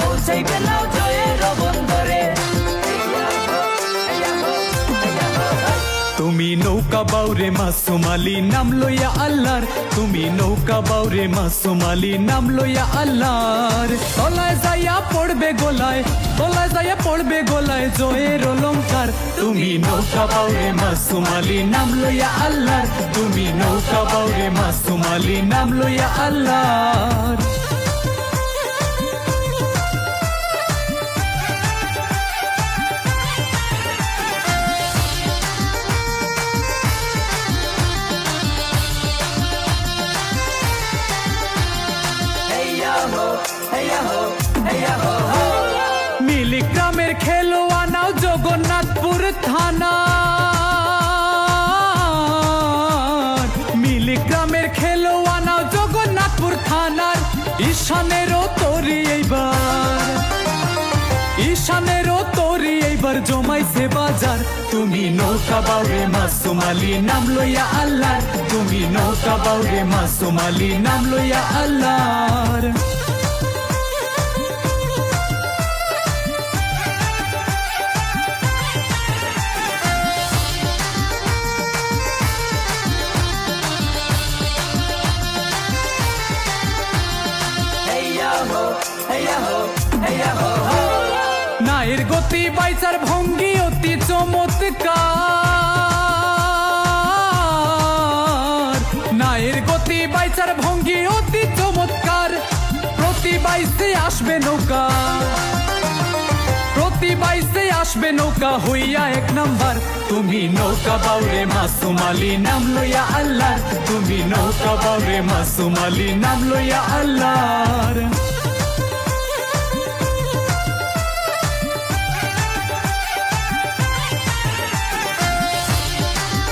পৌঁছাইবে নাও জয়ের বন্দরে। তুমি নৌকা বাউরে মাসুম আলী নাম লইয়া আল্লাহর, তুমি নৌকা বাউরে মাসুম আলী নাম লইয়া আল্লাহর। তলায় যাইয়া পড়বে গোলায়, তলায় যাইয়া পড়বে গোলায় জয়ের অলংকার। তুমি নৌকা বাউরে মাসুম আলী নাম লইয়া আল্লাহর, তুমি নৌকা বাউরে মাসুম আলী নাম লইয়া আল্লাহর। নীলিগ্রামের খেলোয়া নাও জগন্নাথপুর থানা, নীলিগ্রামের খেলোয়া নাও জগন্নাথপুর থানার। ঈশানেরও তরি এইবার, ঈশানেরও তরি এইবার জমাইছে বাজার। তুমি নৌকা বাউরে মাসুম আলী নাম লইয়া আল্লাহর, তুমি নৌকা বাউরে মাসুম আলী নাম লইয়া আল্লাহর। নায়ের গতি বাইচার ভঙ্গি অতি চমৎকার, নায়ের গতি বাইচার ভঙ্গি অতি চমৎকার। প্রতি বাইসে আসবে নৌকা, প্রতি বাইসে আসবে নৌকা হইয়া এক নাম্বার। তুমি নৌকা বাউরে মাসুম আলী নাম লইয়া আল্লাহর, তুমি নৌকা বাউরে মাসুম আলী নাম লইয়া আল্লাহর।